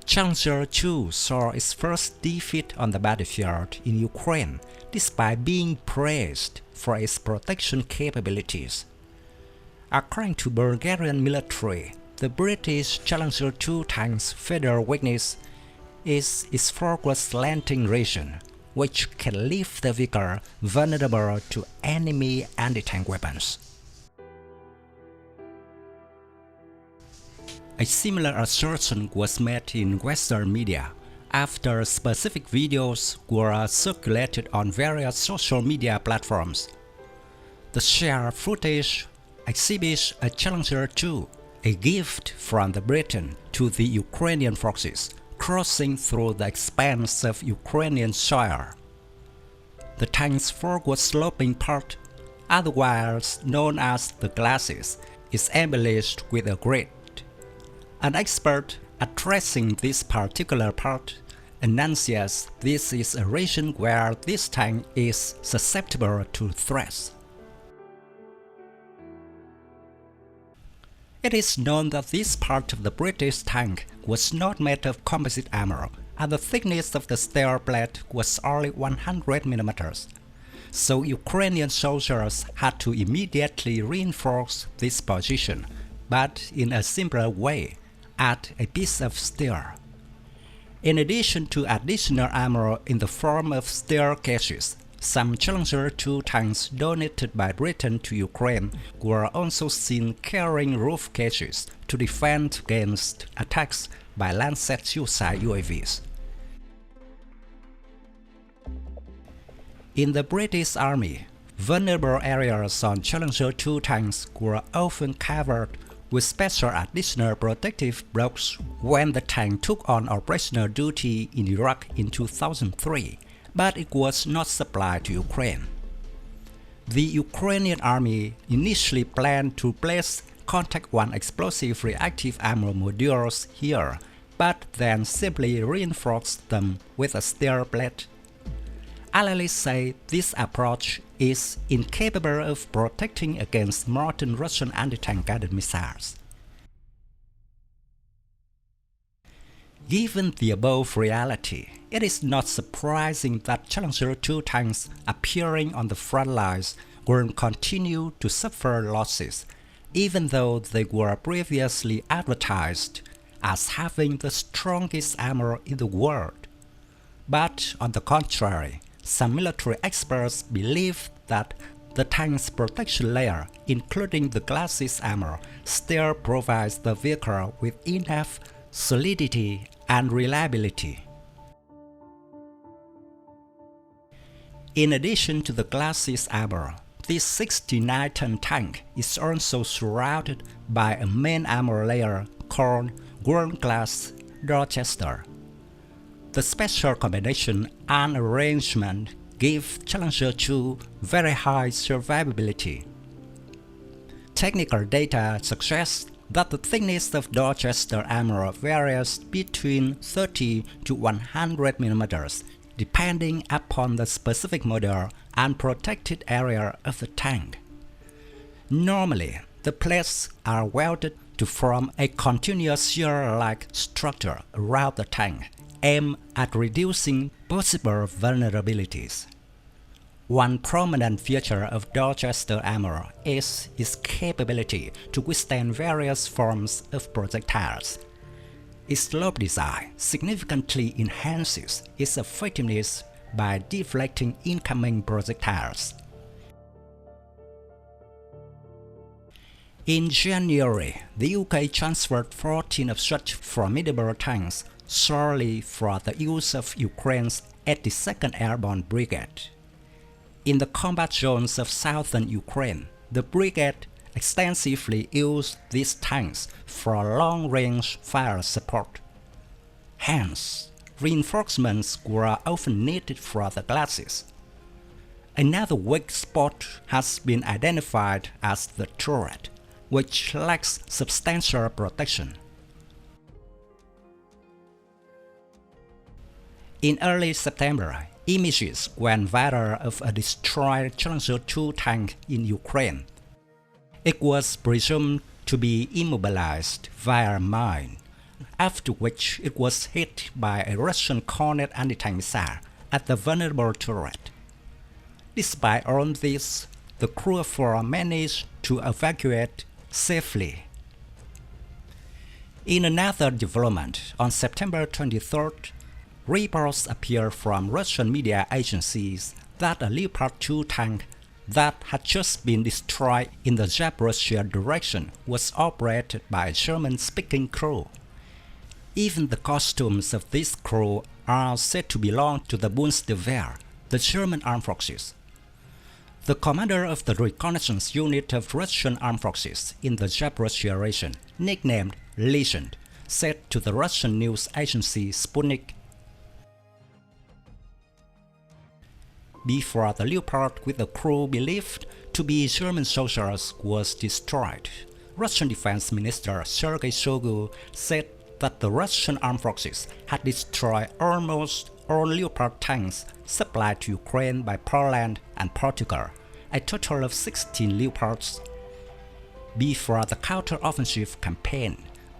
Challenger 2 saw its first defeat on the battlefield in Ukraine despite being praised for its protection capabilities. According to Bulgarian military, the British Challenger 2 tank's fatal weakness is its forward slanting region, which can leave the vehicle vulnerable to enemy anti-tank weapons. A similar assertion was made in Western media after specific videos were circulated on various social media platforms. The shared footage exhibits a Challenger 2, a gift from Britain to the Ukrainian forces, crossing through the expanse of Ukrainian soil. The tank's forward-sloping part, otherwise known as the glacis, is embellished with a grid. An expert addressing this particular part enunciates this is a region where this tank is susceptible to threats. It is known that this part of the British tank was not made of composite armor, and the thickness of the steel plate was only 100 mm. So Ukrainian soldiers had to immediately reinforce this position, but in a simpler way, add a piece of steel. In addition to additional armor in the form of steel cases, some Challenger 2 tanks donated by Britain to Ukraine were also seen carrying roof cages to defend against attacks by Lancet suicide UAVs. In the British Army, vulnerable areas on Challenger 2 tanks were often covered with special additional protective blocks when the tank took on operational duty in Iraq in 2003, but it was not supplied to Ukraine. The Ukrainian army initially planned to place Contact 1 explosive reactive armor modules here, but then simply reinforced them with a steel plate. Analysts say this approach is incapable of protecting against modern Russian anti-tank guided missiles. Given the above reality, it is not surprising that Challenger 2 tanks appearing on the front lines will continue to suffer losses, even though they were previously advertised as having the strongest armor in the world. But on the contrary, some military experts believe that the tank's protection layer, including the glacis armor, still provides the vehicle with enough solidity and reliability. In addition to the glacis armor, this 69-ton tank is also surrounded by a main armor layer called world-class Dorchester. The special combination and arrangement give Challenger 2 very high survivability. Technical data suggests that the thickness of Dorchester armor varies between 30 to 100 mm, depending upon the specific model and protected area of the tank. Normally, the plates are welded to form a continuous shear-like structure around the tank, aimed at reducing possible vulnerabilities. One prominent feature of Dorchester armor is its capability to withstand various forms of projectiles. Its slope design significantly enhances its effectiveness by deflecting incoming projectiles. In January, the UK transferred 14 of such formidable tanks solely for the use of Ukraine's 82nd Airborne Brigade. In the combat zones of southern Ukraine, the brigade extensively used these tanks for long-range fire support. Hence, reinforcements were often needed for the glacis. Another weak spot has been identified as the turret, which lacks substantial protection. In early September, images went viral of a destroyed Challenger 2 tank in Ukraine. It was presumed to be immobilized via a mine, after which it was hit by a Russian Cornet anti-tank missile at the vulnerable turret. Despite all this, the crew managed to evacuate safely. In another development, on September 23rd, reports appeared from Russian media agencies that a Leopard 2 tank that had just been destroyed in the Zaporozhye direction was operated by a German-speaking crew. Even the costumes of this crew are said to belong to the Bundeswehr, the German armed forces. The commander of the reconnaissance unit of Russian armed forces in the Zaporozhye region, nicknamed Legend, said to the Russian news agency Sputnik, before the Leopard with the crew believed to be German soldiers was destroyed, Russian Defense Minister Sergei Shoigu said that the Russian armed forces had destroyed almost all Leopard tanks supplied to Ukraine by Poland and Portugal, a total of 16 Leopards. Before the counteroffensive campaign,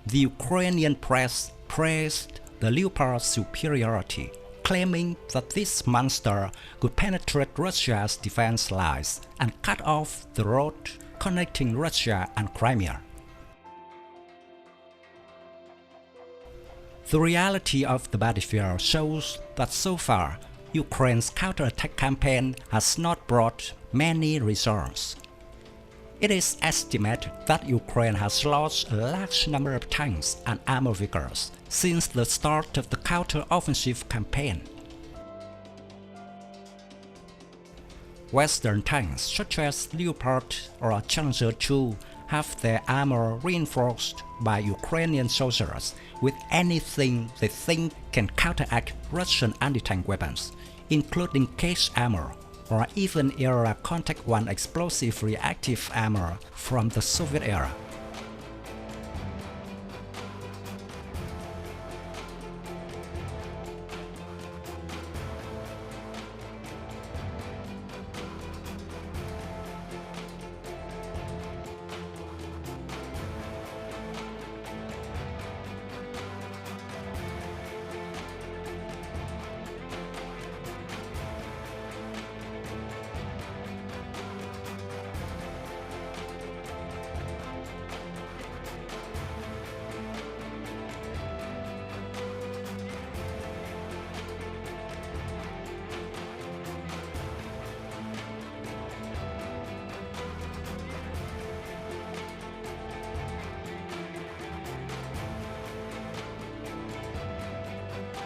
the Ukrainian press praised the Leopard's superiority, claiming that this monster could penetrate Russia's defense lines and cut off the road connecting Russia and Crimea. The reality of the battlefield shows that so far, Ukraine's counterattack campaign has not brought many results. It is estimated that Ukraine has lost a large number of tanks and armored vehicles since the start of the counter-offensive campaign. Western tanks such as Leopard or Challenger 2 have their armor reinforced by Ukrainian soldiers with anything they think can counteract Russian anti-tank weapons, including cage armor or even era Contact 1 explosive reactive armor from the Soviet era.